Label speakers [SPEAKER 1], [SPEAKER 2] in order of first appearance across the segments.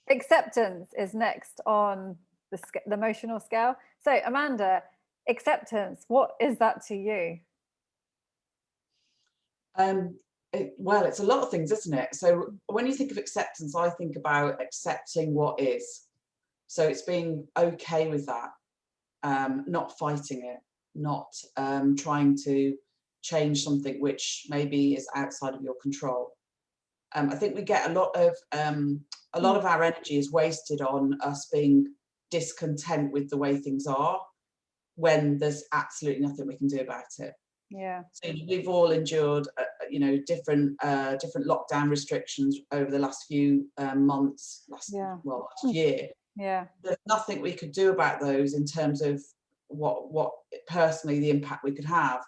[SPEAKER 1] Acceptance is next on the emotional scale. So, Amanda, acceptance, what is that to you?
[SPEAKER 2] Um, well, it's a lot of things, isn't it? So when you think of acceptance, I think about accepting what is. So it's being okay with that, not fighting it, not trying to change something which maybe is outside of your control. I think we get a lot
[SPEAKER 1] Mm,
[SPEAKER 2] of our energy is wasted on us being discontent with the way things are when there's absolutely nothing we can do about it.
[SPEAKER 1] yeah,
[SPEAKER 2] So we've all endured, different lockdown restrictions over the last few months,
[SPEAKER 1] yeah,
[SPEAKER 2] last
[SPEAKER 1] mm,
[SPEAKER 2] year.
[SPEAKER 1] yeah,
[SPEAKER 2] There's nothing we could do about those in terms of what personally the impact we could have.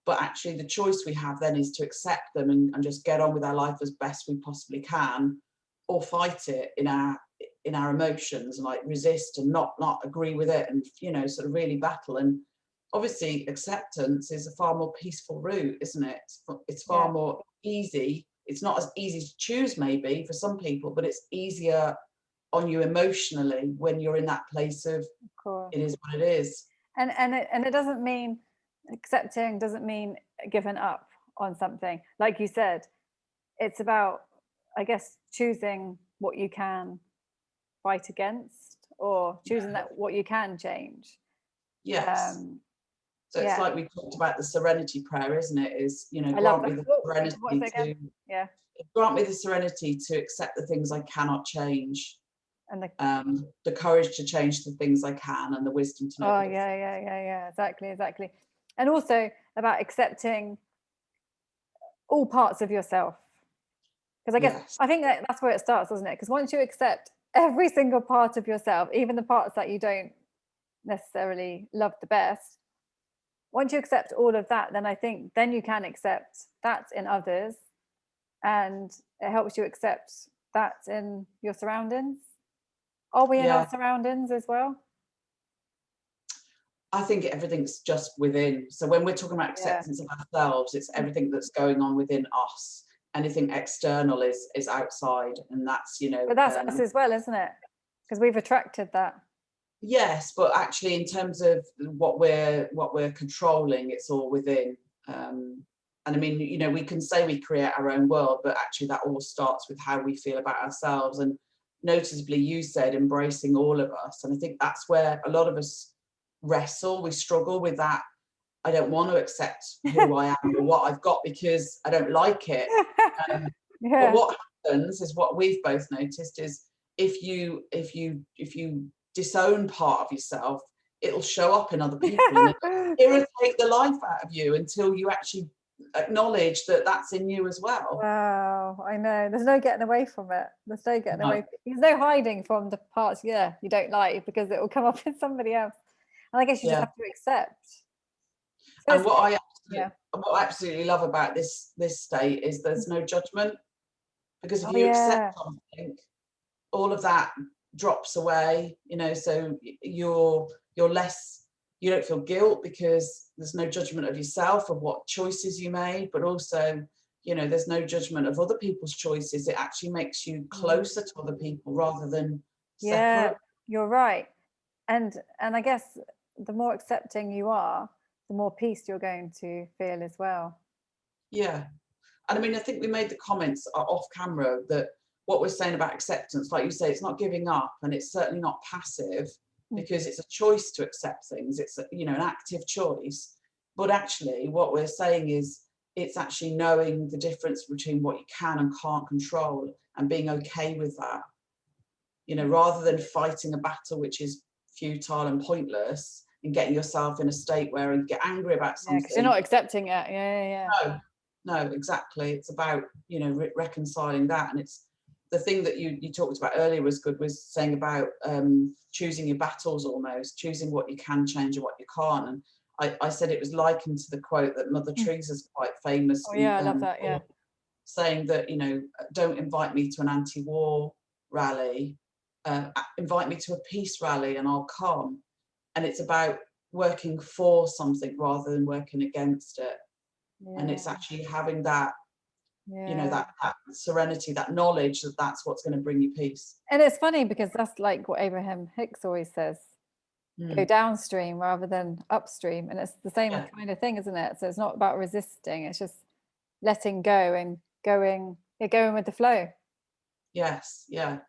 [SPEAKER 2] But actually, the choice we have then is to accept them and just get on with our life as best we possibly can, or fight it in our emotions and like resist and not agree with it, and sort of really battle. And obviously acceptance is a far more peaceful route, isn't it? It's far
[SPEAKER 1] yeah,
[SPEAKER 2] more easy. It's not as easy to choose maybe for some people, but it's easier on you emotionally when you're in that place of
[SPEAKER 1] of course.
[SPEAKER 2] it is what it is.
[SPEAKER 1] And it doesn't mean accepting doesn't mean giving up on something. Like you said, it's about, I guess, choosing what you can fight against or choosing that what you can change.
[SPEAKER 2] Yes.
[SPEAKER 1] Um,
[SPEAKER 2] So it's
[SPEAKER 1] yeah,
[SPEAKER 2] like we talked about the serenity prayer, isn't it? Is,
[SPEAKER 1] I love
[SPEAKER 2] grant me
[SPEAKER 1] that.
[SPEAKER 2] the
[SPEAKER 1] What's
[SPEAKER 2] serenity
[SPEAKER 1] it again?
[SPEAKER 2] to
[SPEAKER 1] Yeah,
[SPEAKER 2] accept the things I cannot change,
[SPEAKER 1] and the
[SPEAKER 2] the courage to change the things I can, and the wisdom to know
[SPEAKER 1] oh
[SPEAKER 2] the
[SPEAKER 1] yeah,
[SPEAKER 2] difference.
[SPEAKER 1] yeah, yeah, yeah, exactly, exactly. And also about accepting all parts of yourself. Because I guess
[SPEAKER 2] Yes.
[SPEAKER 1] I think that that's where it starts, doesn't it? Because once you accept every single part of yourself, even the parts that you don't necessarily love the best, once you accept all of that, then I think then you can accept that in others, and it helps you accept that in your surroundings. Are we in our
[SPEAKER 2] Yeah.
[SPEAKER 1] surroundings as well?
[SPEAKER 2] I think everything's just within. So when we're talking about
[SPEAKER 1] Yeah.
[SPEAKER 2] acceptance of ourselves, it's
[SPEAKER 1] Mm.
[SPEAKER 2] everything that's going on within us. Anything external is outside, and that's
[SPEAKER 1] But that's us as well, isn't it? Because we've attracted that.
[SPEAKER 2] yes, but actually in terms of what we're controlling, it's all within. And I mean, we can say we create our own world, but actually that all starts with how we feel about ourselves. And noticeably, you said embracing all of us, and I think that's where a lot of us wrestle. We struggle with that. I don't want to accept who I am or what I've got because I don't like it. Um, but
[SPEAKER 1] Yeah.
[SPEAKER 2] what happens is what we've both noticed is if you disown part of yourself, it'll show up in other people and it'll irritate the life out of you until you actually acknowledge that that's in you as well.
[SPEAKER 1] Wow, I know. There's no getting away from it. There's no getting
[SPEAKER 2] No,
[SPEAKER 1] away. There's no hiding from the parts, yeah, you don't like because it will come up in somebody else. And I guess you just
[SPEAKER 2] yeah.
[SPEAKER 1] have to accept. So
[SPEAKER 2] And
[SPEAKER 1] it's yeah.
[SPEAKER 2] what I absolutely love about this state is there's no judgment, because if
[SPEAKER 1] Oh
[SPEAKER 2] you accept
[SPEAKER 1] yeah.
[SPEAKER 2] something, all of that drops away, so you're less, you don't feel guilt because there's no judgment of yourself of what choices you made, but also there's no judgment of other people's choices. It actually makes you
[SPEAKER 1] Mm.
[SPEAKER 2] closer to other people rather than
[SPEAKER 1] Yeah,
[SPEAKER 2] separate.
[SPEAKER 1] you're right. And I guess the more accepting you are, the more peace you're going to feel as well.
[SPEAKER 2] Yeah. And I mean, I think we made the comments off camera that what we're saying about acceptance, like you say, it's not giving up, and it's certainly not passive,
[SPEAKER 1] Mm.
[SPEAKER 2] because it's a choice to accept things. It's an active choice. But actually, what we're saying is it's actually knowing the difference between what you can and can't control and being okay with that. Rather than fighting a battle which is futile and pointless and getting yourself in a state where you get angry about
[SPEAKER 1] Yeah, because you're
[SPEAKER 2] something.
[SPEAKER 1] not accepting it. Yeah, yeah,
[SPEAKER 2] No, no, exactly. It's about, reconciling that. And it's the thing that you talked about earlier was good, was saying about choosing your battles, almost choosing what you can change and what you can't. And I said it was likened to the quote that Mother
[SPEAKER 1] yeah. Mm.
[SPEAKER 2] Teresa's quite
[SPEAKER 1] Oh
[SPEAKER 2] famously
[SPEAKER 1] yeah, I love that. Yeah.
[SPEAKER 2] saying that, don't invite me to an anti-war rally, invite me to a peace rally and I'll come. And it's about working for something rather than working against it. And it's
[SPEAKER 1] Yeah.
[SPEAKER 2] actually having that you know,
[SPEAKER 1] Yeah.
[SPEAKER 2] that serenity, that knowledge that that's what's going to bring you peace.
[SPEAKER 1] And it's funny because that's like what Abraham Hicks always says, go
[SPEAKER 2] Mm.
[SPEAKER 1] downstream rather than upstream. And it's the same
[SPEAKER 2] Yeah.
[SPEAKER 1] kind of thing, isn't it? So it's not about resisting, it's just letting go and going with the flow.
[SPEAKER 2] Yes. Yeah.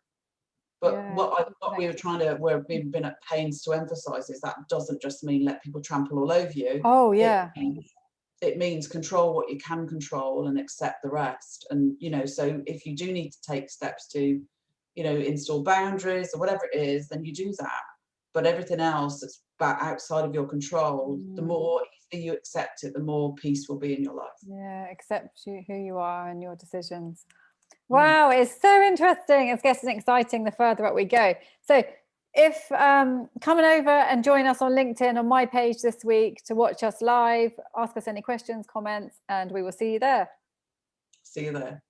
[SPEAKER 2] But
[SPEAKER 1] Yeah.
[SPEAKER 2] what we were trying to, where we've been at pains to emphasize, is that doesn't just mean let people trample all over you.
[SPEAKER 1] Oh
[SPEAKER 2] It
[SPEAKER 1] yeah.
[SPEAKER 2] means, it means control what you can control and accept the rest. And, you know, so if you do need to take steps to, you know, install boundaries or whatever it is, then you do that. But everything else that's outside of your control, the more easily you accept it, the more peace will be in your life.
[SPEAKER 1] Yeah, accept who you are and your decisions.
[SPEAKER 2] Mm.
[SPEAKER 1] Wow, it's so interesting. It's getting exciting the further up we go. So if coming over and join us on LinkedIn on my page this week to watch us live, ask us any questions, comments, and we will see you there.
[SPEAKER 2] See you there.